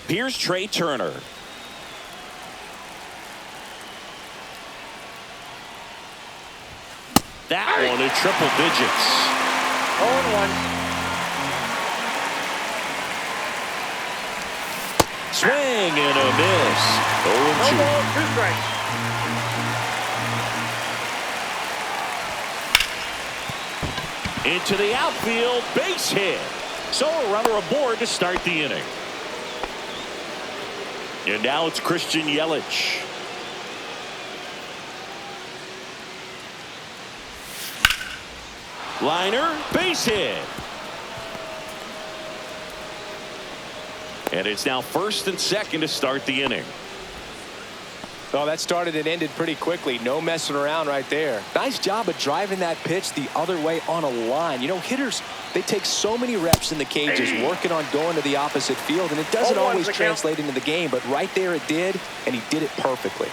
Here's Trey Turner. That one in triple digits. 0-1. Swing and a miss. 0-2. No ball, 2 strikes. Into the outfield, base hit. So a runner aboard to start the inning. And now it's Christian Yelich. Liner, base hit. And it's now first and second to start the inning. Oh, that started and ended pretty quickly. No messing around right there. Nice job of driving that pitch the other way on a line. You know, hitters, they take so many reps in the cages working on going to the opposite field, and it doesn't always translate into the game, but right there it did, and he did it perfectly.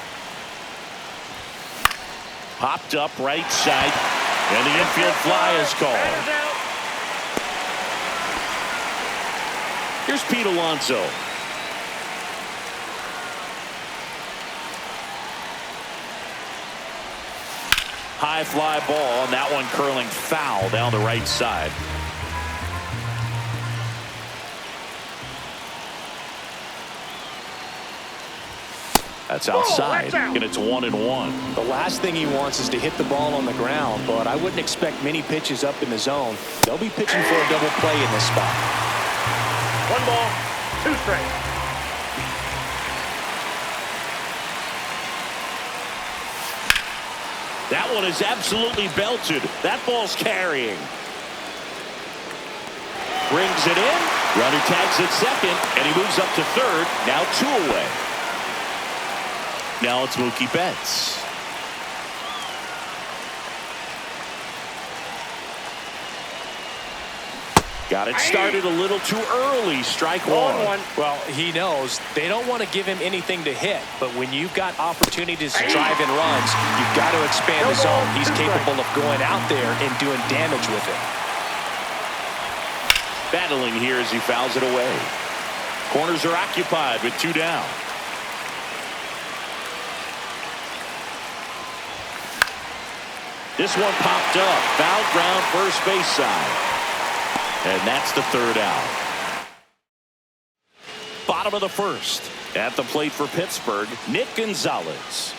Popped up right side, and the infield fly is called. Here's Pete Alonso. High fly ball, and that one curling foul down the right side. That's outside, and it's 1-1. The last thing he wants is to hit the ball on the ground, but I wouldn't expect many pitches up in the zone. They'll be pitching for a double play in this spot. 1 ball, 2 strikes. That one is absolutely belted. That ball's carrying. Brings it in. Runner tags at second, and he moves up to third. Now 2 away. Now it's Mookie Betts. Got it started a little too early. Strike 1. Well, he knows they don't want to give him anything to hit, but when you've got opportunities to drive in runs, you've got to expand the zone. He's capable of going out there and doing damage with it. Battling here as he fouls it away. Corners are occupied with 2 down. This one popped up. Foul ground first base side. And that's the 3rd out. Bottom of the 1st. At the plate for Pittsburgh, Nick Gonzalez.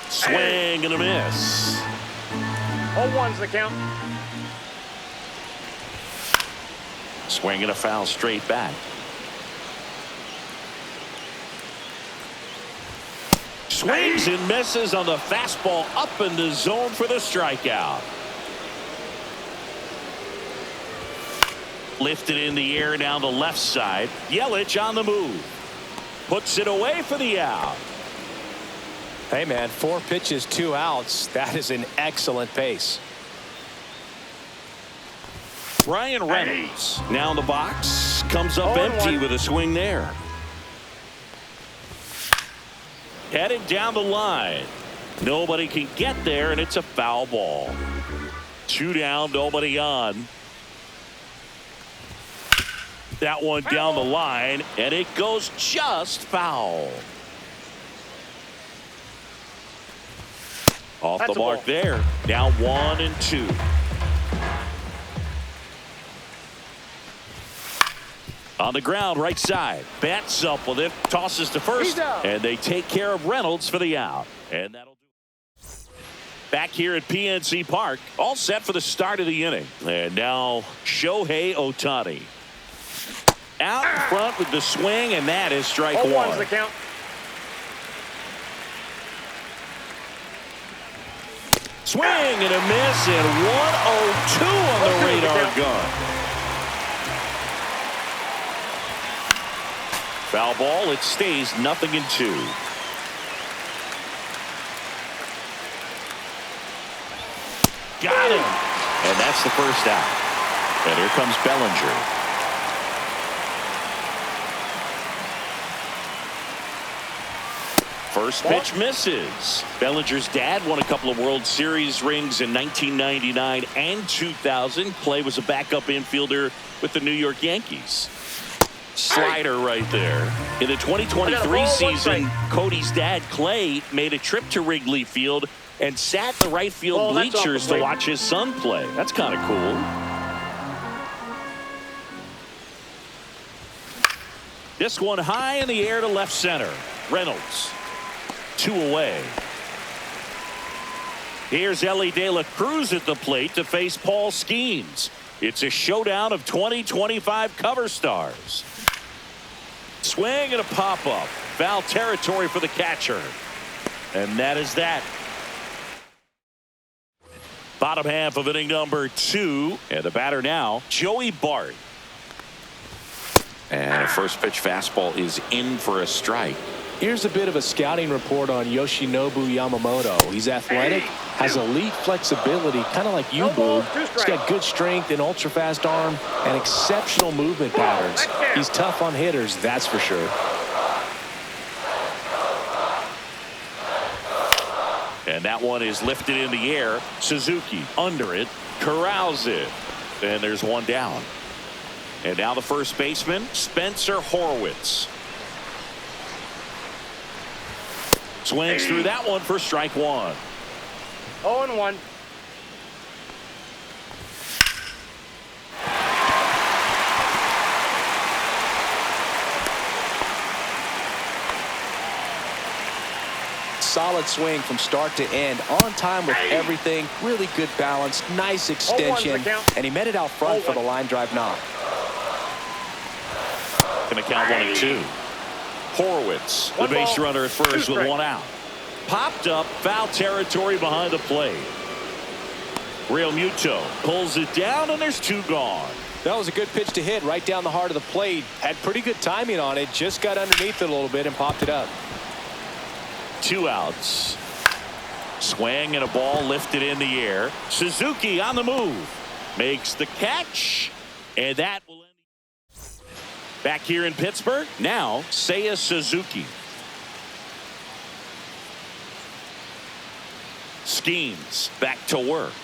Swing and a miss. 0-1's the count. Swing and a foul straight back. Swings and misses on the fastball up in the zone for the strikeout. Lifted in the air down the left side. Yelich on the move. Puts it away for the out. Hey, man, 4 pitches, 2 outs. That is an excellent pace. Brian Reynolds now in the box. Comes up empty with a swing there. Headed down the line. Nobody can get there, and it's a foul ball. 2 down, nobody on. That one down the line, and it goes just foul. Off the mark there. Now 1-2. On the ground, right side. Bats up with it. Tosses to first, and they take care of Reynolds for the out. And that'll do it. Back here at PNC Park, all set for the start of the inning. And now Shohei Ohtani. Out in front with the swing, and that is strike 1. 0-1's the count. Swing and a miss, and 1-0-2 on the radar gun. Foul ball, it stays 0-2. Got him. And that's the first out. And here comes Bellinger. First pitch misses. Bellinger's dad won a couple of World Series rings in 1999 and 2000. Clay was a backup infielder with the New York Yankees. Slider right there. In the 2023 season, Cody's dad, Clay, made a trip to Wrigley Field and sat in the right field bleachers to watch his son play. That's kind of cool. This one high in the air to left center. Reynolds. 2 away. Here's Ellie De La Cruz at the plate to face Paul Skeens. It's a showdown of 2025 cover stars. Swing and a pop-up. Foul territory for the catcher. And that is that. Bottom half of inning number 2. And the batter now, Joey Bart. And a first pitch fastball is in for a strike. Here's a bit of a scouting report on Yoshinobu Yamamoto. He's athletic, has elite flexibility, kind of like you, Boo. He's got good strength, an ultra-fast arm, and exceptional movement patterns. He's tough on hitters, that's for sure. And that one is lifted in the air. Suzuki under it, corrals it. And there's one down. And now the first baseman, Spencer Horwitz. Swings through that one for strike 1. 0-1. Solid swing from start to end, on time with everything, really good balance, nice extension, and he met it out front for the line drive knock. Going to count 1-2. Horwitz, the base runner at first with 1 out. Popped up, foul territory behind the plate. Real Muto pulls it down, and there's 2 gone. That was a good pitch to hit right down the heart of the plate. Had pretty good timing on it, just got underneath it a little bit and popped it up. 2 outs. Swing and a ball lifted in the air. Suzuki on the move. Makes the catch. And that will end. Back here in Pittsburgh, now Seiya Suzuki. Skeens back to work.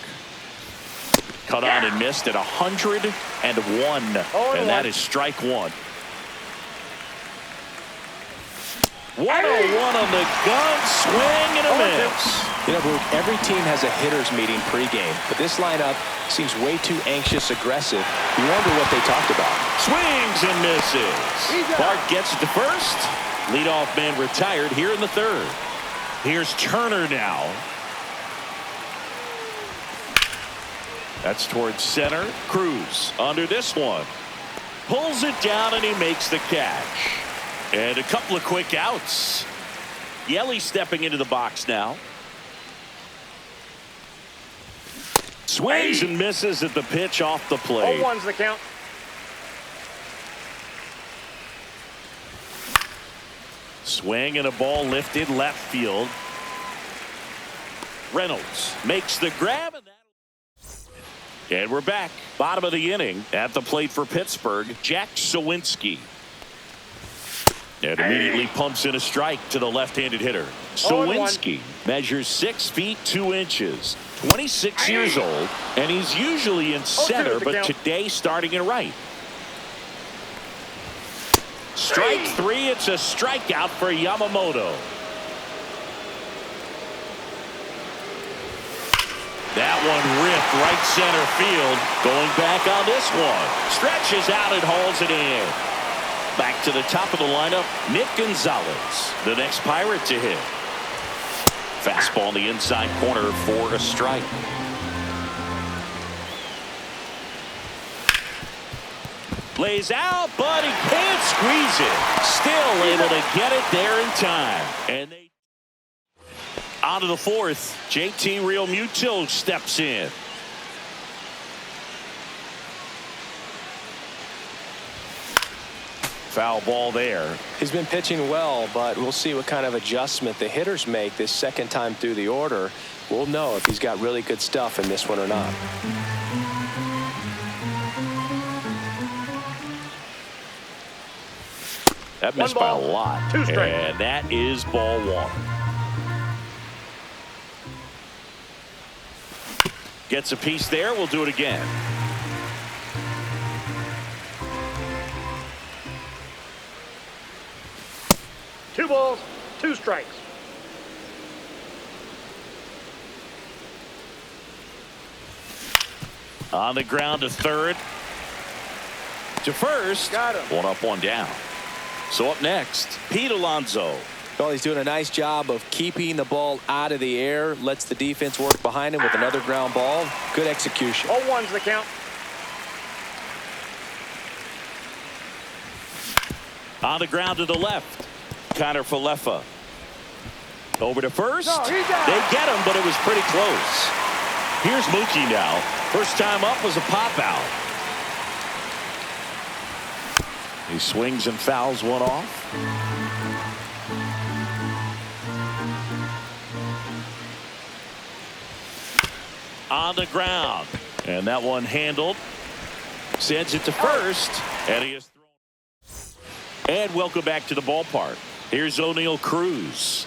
Cut on and missed at 101. And that is strike 1. 101 on the gun, swing and a miss. You know, Luke, every team has a hitter's meeting pregame, but this lineup seems way too anxious, aggressive. You wonder what they talked about. Swings and misses. Bart gets it to first. Leadoff man retired here in the 3rd. Here's Turner now. That's towards center. Cruz under this one. Pulls it down and he makes the catch. And a couple of quick outs. Yelly stepping into the box now. Swings and misses at the pitch off the plate. 0-1's the count. Swing and a ball lifted left field. Reynolds makes the grab. And we're back. Bottom of the inning at the plate for Pittsburgh, Jack Sawinski. And immediately pumps in a strike to the left-handed hitter. Sawinski measures 6 feet 2 inches, 26 years old, and he's usually in center, but today starting in right. Strike 3, it's a strikeout for Yamamoto. That one ripped right center field. Going back on this one. Stretches out and hauls it in. Back to the top of the lineup, Nick Gonzalez, the next Pirate to hit. Fastball in the inside corner for a strike. Lays out, but he can't squeeze it. Still able to get it there in time. And they on to the 4th. JT Real Muto steps in. Foul ball there. He's been pitching well, but we'll see what kind of adjustment the hitters make this second time through the order. We'll know if he's got really good stuff in this one or not. That missed by a lot. 2 strikes. And that is ball 1. Gets a piece there. We'll do it again. balls, 2 strikes. On the ground to third. To first. Got him. 1 up, 1 down. So up next, Pete Alonso. Well, he's doing a nice job of keeping the ball out of the air. Lets the defense work behind him with another ground ball. Good execution. 0-1's the count. On the ground to the left. Connor Falefa. Over to first. No, they get him, but it was pretty close. Here's Mookie now. First time up was a pop out. He swings and fouls one off. On the ground. And that one handled. Sends it to first. And he is thrown. And welcome back to the ballpark. Here's O'Neal Cruz.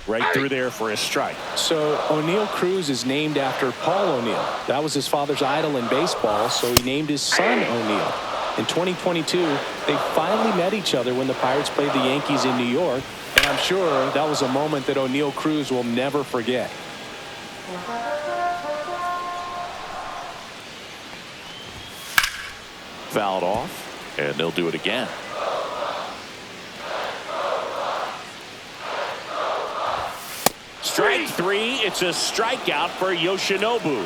Right through there for a strike. So O'Neal Cruz is named after Paul O'Neal. That was his father's idol in baseball, so he named his son O'Neal. In 2022, they finally met each other when the Pirates played the Yankees in New York, and I'm sure that was a moment that O'Neal Cruz will never forget. Fouled off, and they'll do it again. Strike 3. It's a strikeout for Yoshinobu.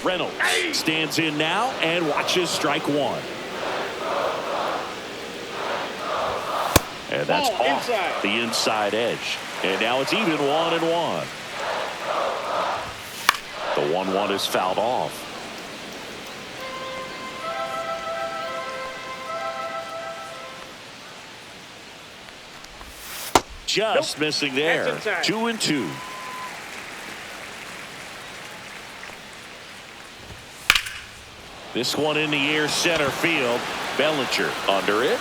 Reynolds stands in now and watches strike 1. And that's off the inside edge. And now it's even 1-1. The 1-1 is fouled off. Just missing there. 2-2. This one in the air, center field. Bellinger under it.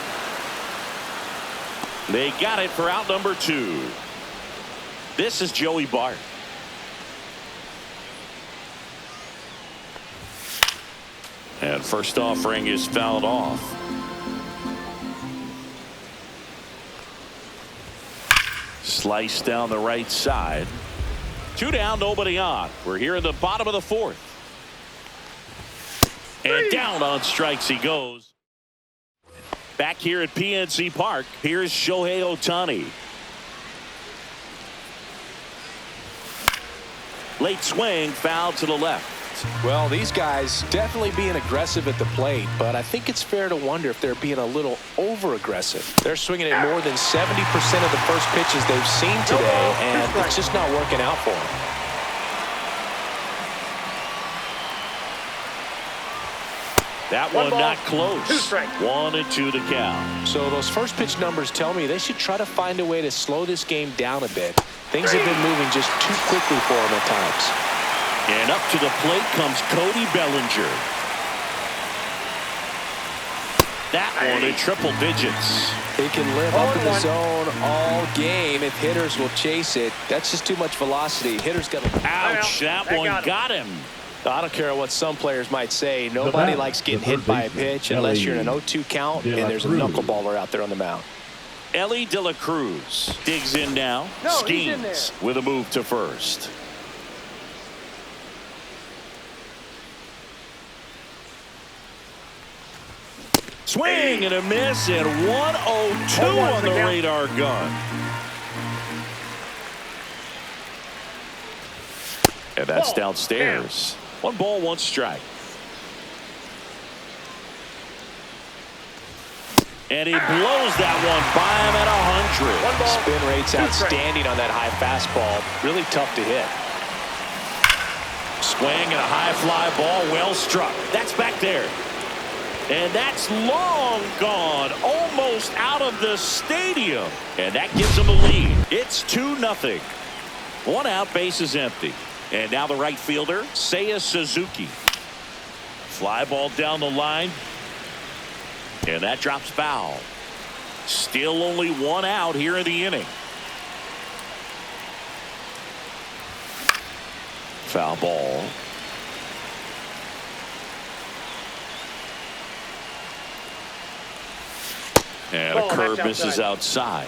They got it for out number 2. This is Joey Bart. And first offering is fouled off. Slice down the right side. 2 down, nobody on. We're here in the bottom of the 4th. And down on strikes he goes. Back here at PNC Park, here's Shohei Ohtani. Late swing, foul to the left. Well, these guys definitely being aggressive at the plate, but I think it's fair to wonder if they're being a little over-aggressive. They're swinging at more than 70% of the first pitches they've seen today, and it's just not working out for them. That one not close. 1-2 to count. So those first pitch numbers tell me they should try to find a way to slow this game down a bit. Things have been moving just too quickly for them at times. And up to the plate comes Cody Bellinger. That one in triple digits. They can live up in the zone all game if hitters will chase it. That's just too much velocity. Hitters got to. Ouch, that one got him. I don't care what some players might say. Nobody likes getting hit by a pitch unless you're in an 0-2 count and there's a knuckleballer out there on the mound. Ellie De La Cruz digs in now. Schemes with a move to first. Swing and a miss, and 1-0-2 on the radar gun. And that's downstairs. 1 ball, 1 strike. And he blows that one by him at 100. Spin rate's outstanding on that high fastball. Really tough to hit. Swing and a high fly ball, well struck. That's back there. And that's long gone, almost out of the stadium. And that gives them a lead. It's 2-0. 1 out, base is empty. And now the right fielder, Seiya Suzuki. Fly ball down the line. And that drops foul. Still only 1 out here in the inning. Foul ball. And a curve misses outside.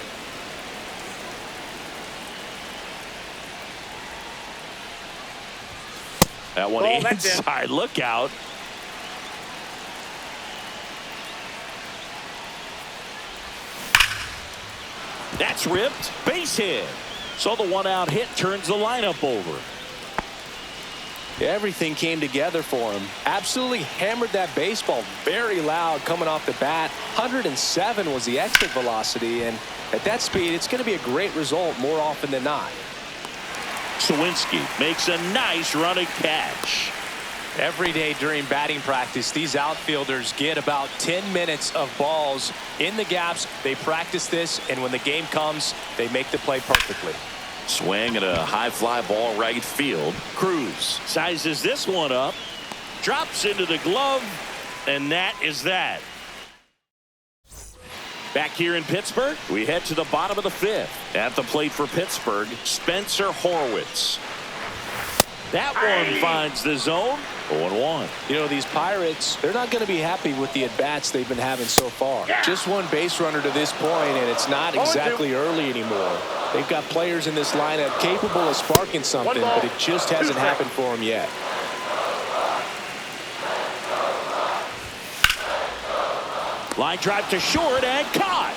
That one inside. Look out. That's ripped. Base hit. So the one-out hit turns the lineup over. Everything came together for him. Absolutely hammered that baseball. Very loud coming off the bat. 107 was the exit velocity, and at that speed, it's going to be a great result more often than not. Sawinski makes a nice running catch. Every day during batting practice, these outfielders get about 10 minutes of balls in the gaps. They practice this, and when the game comes, they make the play perfectly. Swing and a high fly ball right field. Cruz sizes this one up, drops into the glove, and that is that. Back here in Pittsburgh, we head to the bottom of the fifth. At the plate for Pittsburgh, Spencer Horwitz. That one finds the zone. 0-1. You know, these Pirates, they're not going to be happy with the at-bats they've been having so far. Just one base runner to this point, and it's not exactly early anymore. They've got players in this lineup capable of sparking something, but it just hasn't happened for them yet. Line drive to short and caught.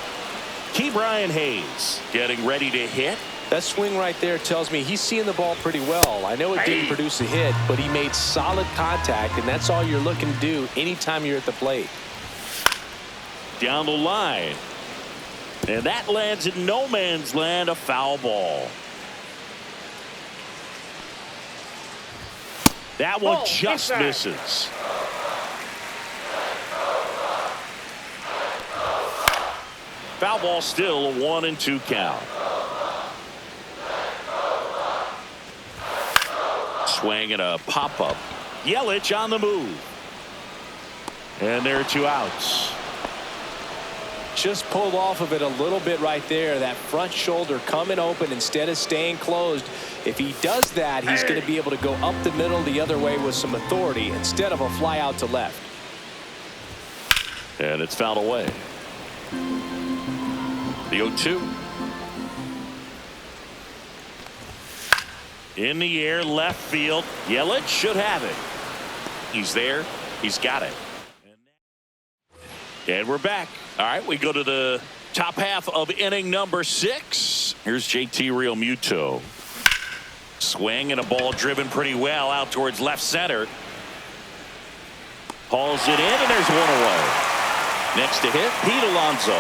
Brian Hayes getting ready to hit. That swing right there tells me he's seeing the ball pretty well. I know it didn't produce a hit, but he made solid contact, and that's all you're looking to do anytime you're at the plate. Down the line. And that lands in no man's land, a foul ball. That one just misses. Foul ball, still a 1-2 count. Swing and a pop-up. Yelich on the move. And there are 2 outs. Just pulled off of it a little bit right there. That front shoulder coming open instead of staying closed. If he does that, he's going to be able to go up the middle the other way with some authority instead of a fly out to left. And it's fouled away. The 0-2. In the air, left field. Yelich should have it. He's there. He's got it. And we're back. All right, we go to the top half of inning number 6. Here's JT Realmuto. Swing and a ball driven pretty well out towards left center. Hauls it in, and there's one away. Next to hit, Pete Alonso.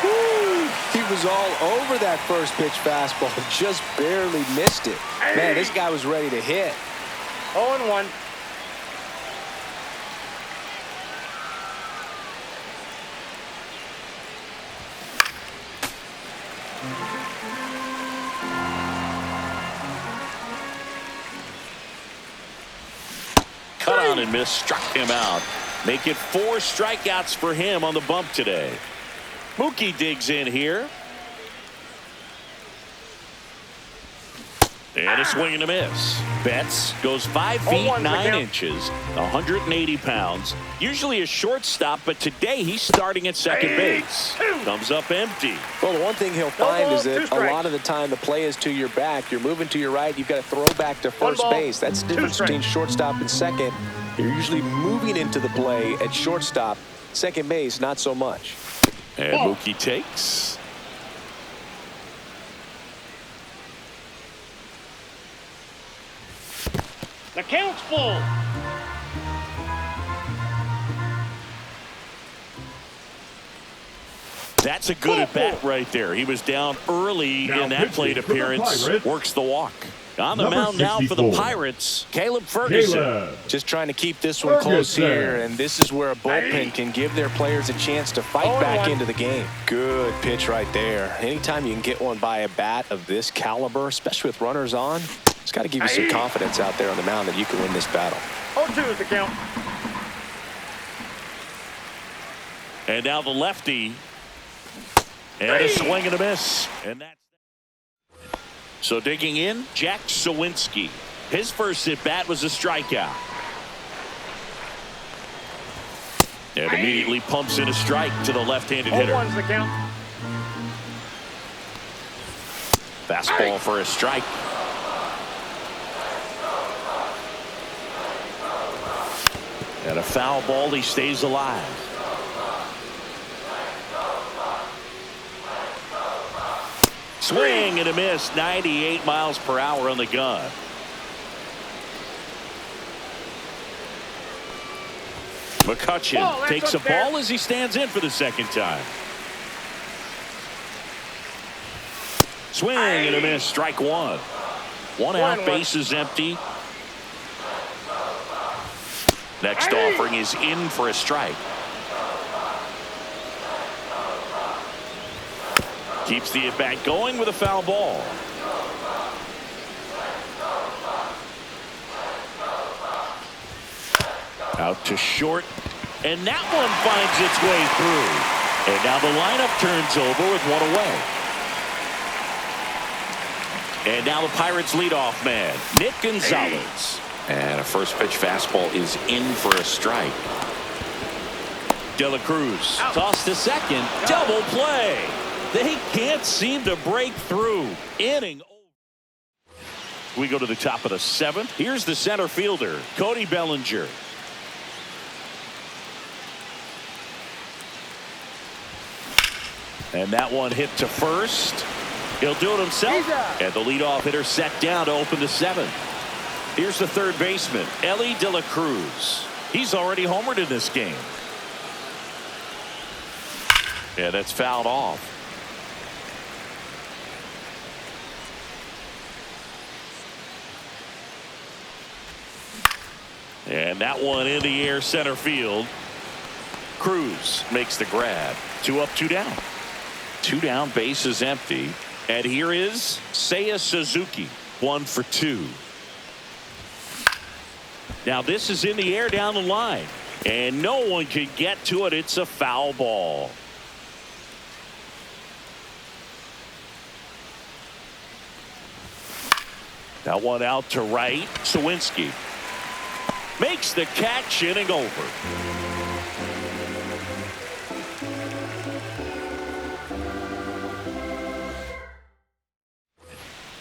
Woo! He was all over that first pitch fastball, just barely missed it. Man, this guy was ready to hit. 0-1. Cut on and miss, struck him out. Make it 4 strikeouts for him on the bump today. Mookie digs in here. And a swing and a miss. Betts goes 5 feet 9 inches, 180 pounds. Usually a shortstop, but today he's starting at second base. Comes up empty. Well, the one thing he'll find is that a lot of the time the play is to your back. You're moving to your right. You've got to throw back to first base. That's the difference between shortstop and second. You're usually moving into the play at shortstop. Second base, not so much. And Mookie takes. The count's full. That's a good at-bat right there. He was down early in that plate appearance. Works the walk. On the mound now for the Pirates, Caleb Ferguson. Just trying to keep this one close here, and this is where a bullpen can give their players a chance to fight back into the game. Good pitch right there. Anytime you can get one by a bat of this caliber, especially with runners on, it's got to give you some confidence out there on the mound that you can win this battle. 0-2 is the count. And now the lefty. And a swing and a miss. And that's so digging in, Jack Sawinski. His first at bat was a strikeout. And immediately pumps in a strike to the left-handed hitter. 0-1's the count. Fastball for a strike. And a foul ball. He stays alive. Swing and a miss. 98 miles per hour on the gun. McCutchen takes a ball as he stands in for the second time. Swing and a miss. Strike one. One out. Base is empty. Next offering is in for a strike. Keeps the at-bat going with a foul ball. Out to short, and that one finds its way through. And now the lineup turns over with one away. And now the Pirates leadoff man, Nick Gonzalez. And a first pitch fastball is in for a strike. De La Cruz tossed to second. Double play. They can't seem to break through. Inning over. We go to the top of the seventh. Here's the center fielder, Cody Bellinger. And that one hit to first. He'll do it himself. And the leadoff hitter set down to open the seventh. Here's the third baseman, Ellie De La Cruz. He's already homered in this game. Yeah, that's fouled off. And that one in the air center field. Cruz makes the grab. 2 up, 2 down. 2 down, base is empty. And here is Seiya Suzuki. 1 for 2. Now this is in the air down the line. And no one can get to it. It's a foul ball. That one out to right. Sawinski makes the catch. Inning over.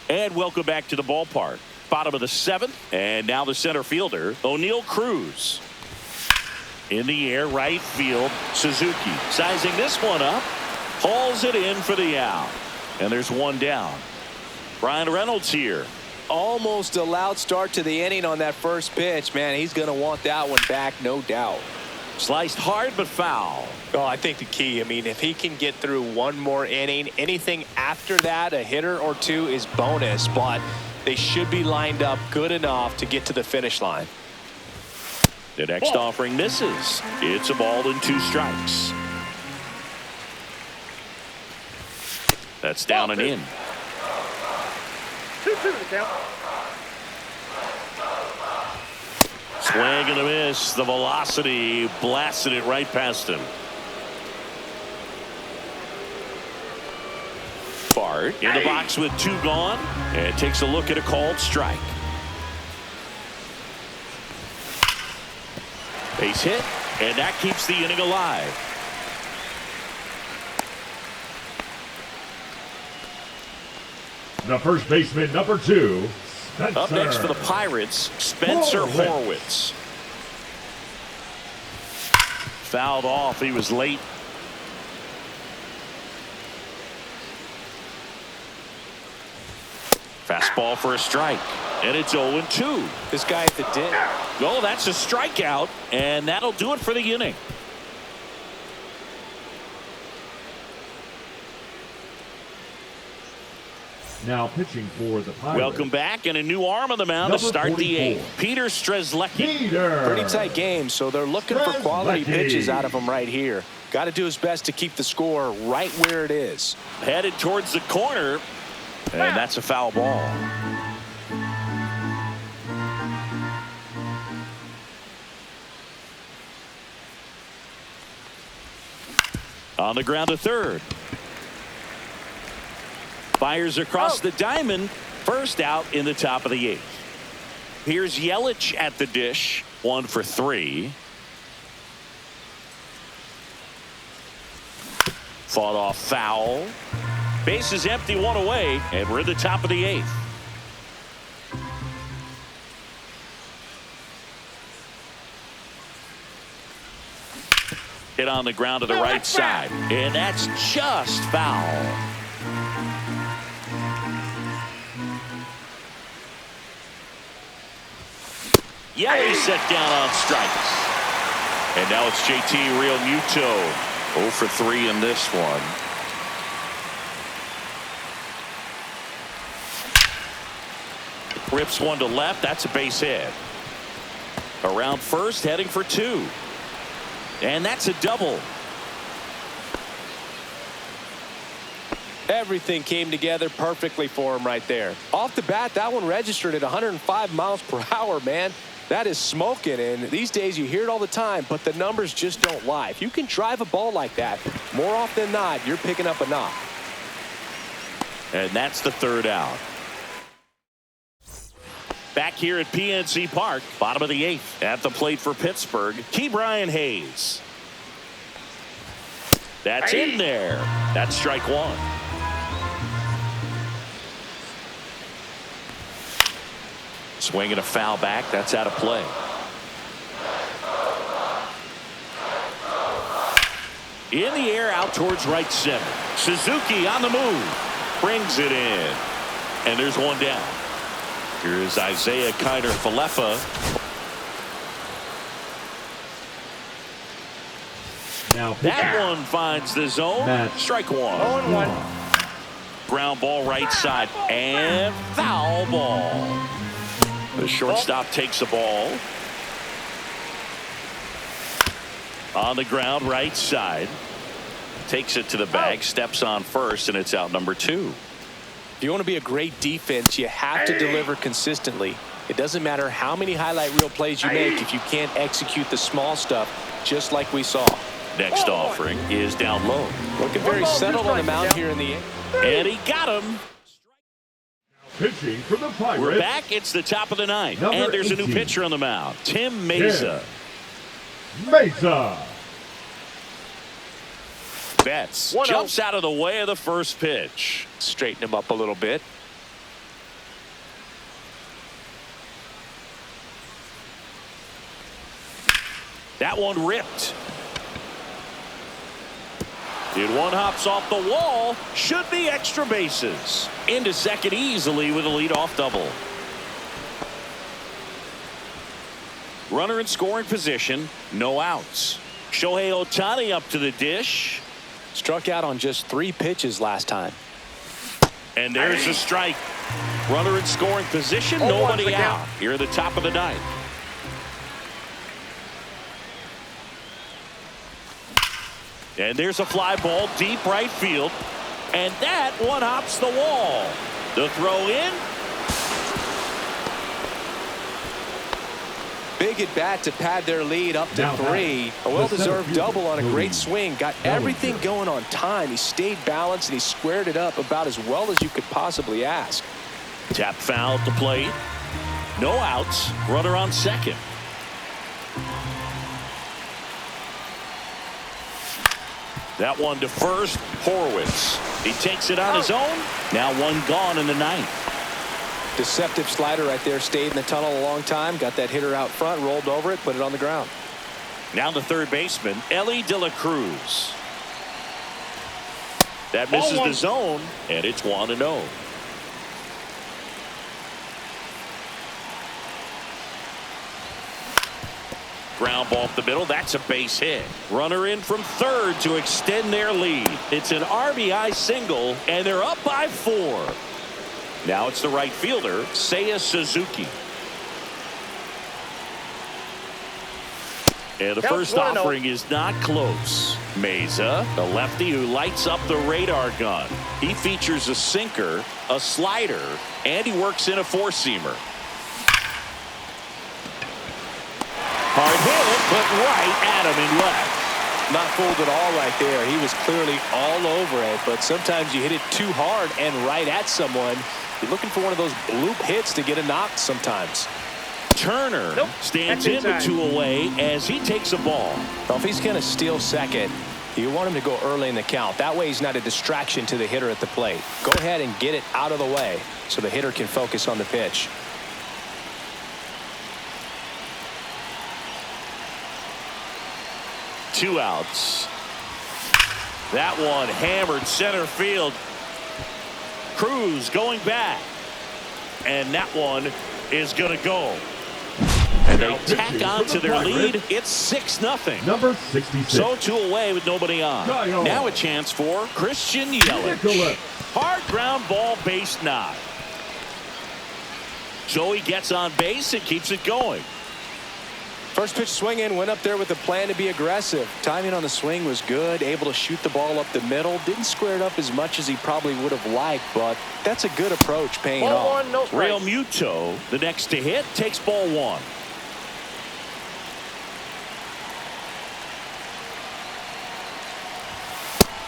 And welcome back to the ballpark. Bottom of the seventh. And now the center fielder, O'Neal Cruz. In the air, right field, Suzuki. Sizing this one up. Hauls it in for the out. And there's one down. Brian Reynolds here. Almost a loud start to the inning on that first pitch. Man, he's going to want that one back, no doubt. Sliced hard but foul. Oh, I think the key, I mean, if he can get through one more inning, anything after that, a hitter or two is bonus, but they should be lined up good enough to get to the finish line. The next offering misses. It's a ball and 2 strikes. That's down and in. 2-2 the count. Swing and a miss. The velocity blasted it right past him. Bart in the box with 2 gone and takes a look at a called strike. Base hit, and that keeps the inning alive. The first baseman, number 2, Spencer. Up next for the Pirates, Spencer Horwitz. Fouled off. He was late. Fastball for a strike. And it's 0-2. This guy at the din. Oh, that's a strikeout. And that'll do it for the inning. Now pitching for the Pirates. Welcome back, and a new arm on the mound to start the 8th. Peter Strzelecki. Pretty tight game, so they're looking for quality pitches out of him right here. Got to do his best to keep the score right where it is. Headed towards the corner, and that's a foul ball. On the ground to third. Fires across the diamond. First out in the top of the 8th. Here's Yelich at the dish. 1 for 3. Fought off foul. Base is empty, one away, and we're at the top of the 8th. Hit on the ground to the right side, and that's just foul. Yelly set down on strikes. And now it's JT Realmuto. 0 for 3 in this one. Rips one to left. That's a base hit. Around first, heading for 2. And that's a double. Everything came together perfectly for him right there. Off the bat, that one registered at 105 miles per hour, man. That is smoking, and these days you hear it all the time, but the numbers just don't lie. If you can drive a ball like that, more often than not, you're picking up a knock. And that's the 3rd out. Back here at PNC Park, bottom of the 8th. At the plate for Pittsburgh, Brian Hayes. That's in there. That's strike 1. Swinging a foul back. That's out of play. In the air, out towards right center. Suzuki on the move. Brings it in. And there's one down. Here is Isaiah Kiner-Falefa. Now That one finds the zone. Match. Strike 1. 0-1. Ground ball right side. And foul ball. The shortstop takes the ball. On the ground right side. Takes it to the bag. Steps on first, and it's out number 2. If you want to be a great defense, you have to deliver consistently. It doesn't matter how many highlight reel plays you make if you can't execute the small stuff, just like we saw. Next offering is down low. Looking very settled on the mound here in the end. And he got him. pitching for the Pirates. We're back. It's the top of the 9th. Number And there's a new 18. pitcher on the mound. Tim Mesa. Mesa. Betts 1-0. jumps out of the way of the first pitch. Straighten him up a little bit. That one ripped. One hops off the wall. Should be extra bases. Into second easily with a leadoff double. Runner in scoring position. No outs. Shohei Ohtani up to the dish. Struck out on just 3 pitches last time. And there's a strike. Runner in scoring position. 0-1 Nobody the count. out. Here at the top of the 9th. And there's a fly ball deep right field. And that one hops the wall. The throw in. Big at bat to pad their lead up to Now 3. back, A the well-deserved center double on a fielder, great swing. Got everything going on time. He stayed balanced and he squared it up about as well as you could possibly ask. Tap foul at the plate. No outs. Runner on second. That one to first. Horwitz. He takes it on his own. Now one gone in the 9th. Deceptive slider right there. Stayed in the tunnel a long time. Got that hitter out front. Rolled over it. Put it on the ground. Now the third baseman, Ellie De La Cruz. That misses the zone, and it's 1-0. Ground ball up the middle. That's a base hit. Runner in from third to extend their lead. It's an RBI single, and they're up by 4. Now it's the right fielder, Seiya Suzuki. And the first offering is not close. Mesa, the lefty who lights up the radar gun. He features a sinker, a slider, and he works in a 4-seamer. Hard hit, but right at him in left. Not fooled at all right there. He was clearly all over it, but sometimes you hit it too hard and right at someone. You're looking for one of those bloop hits to get a knock sometimes. Turner stands in with 2 away as he takes a ball. Well, if he's going to steal second, You want him to go early in the count. That way he's not a distraction to the hitter at the plate. Go ahead and get it out of the way so the hitter can focus on the pitch. Two outs. That one hammered center field. Cruz going back. And that one is going to go. And they tack on to their lead. It's 6-0. Number 66. So 2 away with nobody on. Now a chance for Christian Yelich. Hard ground ball, base knock. So he gets on base and keeps it going. First pitch swing in, went up there with a plan to be aggressive. Timing on the swing was good, able to shoot the ball up the middle. Didn't square it up as much as he probably would have liked, but that's a good approach paying off. Real Muto, the next to hit, takes ball 1.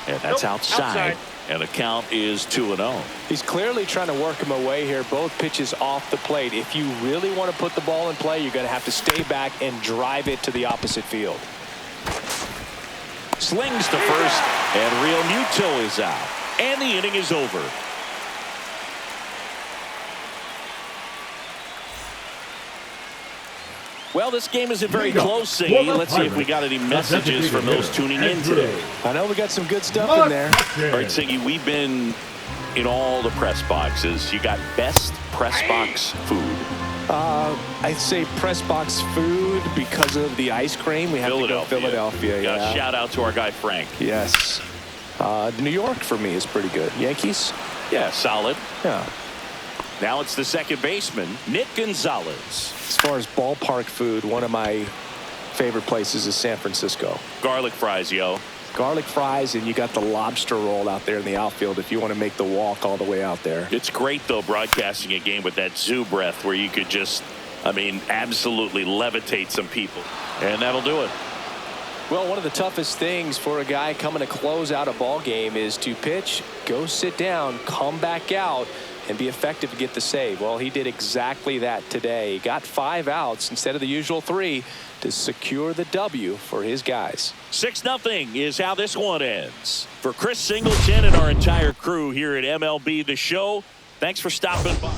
And that's outside. And the count is 2-0. He's clearly trying to work him away here. Both pitches off the plate. If you really want to put the ball in play, you're going to have to stay back and drive it to the opposite field. Slings to first, and Real Muto is out. And the inning is over. Well, this game isn't very close, Siggy. Let's see if we got any messages from those tuning in today. I know we got some good stuff in there. All right, Siggy, we've been in all the press boxes. You got best press box food. I'd say press box food because of the ice cream. We have to go Philadelphia. Yeah. Shout out to our guy Frank. Yes. New York for me is pretty good. Yankees? Yeah, solid. Yeah. Now it's the second baseman, Nick Gonzalez. As far as ballpark food, one of my favorite places is San Francisco. Garlic fries, yo. Garlic fries, and you got the lobster roll out there in the outfield if you want to make the walk all the way out there. It's great, though, broadcasting a game with that zoo breath where you could just, absolutely levitate some people. And that'll do it. Well, one of the toughest things for a guy coming to close out a ball game is to pitch, go sit down, come back out, and be effective to get the save. Well, he did exactly that today. He got 5 outs instead of the usual 3 to secure the W for his guys. 6-0 is how this one ends. For Chris Singleton and our entire crew here at MLB The Show, thanks for stopping by.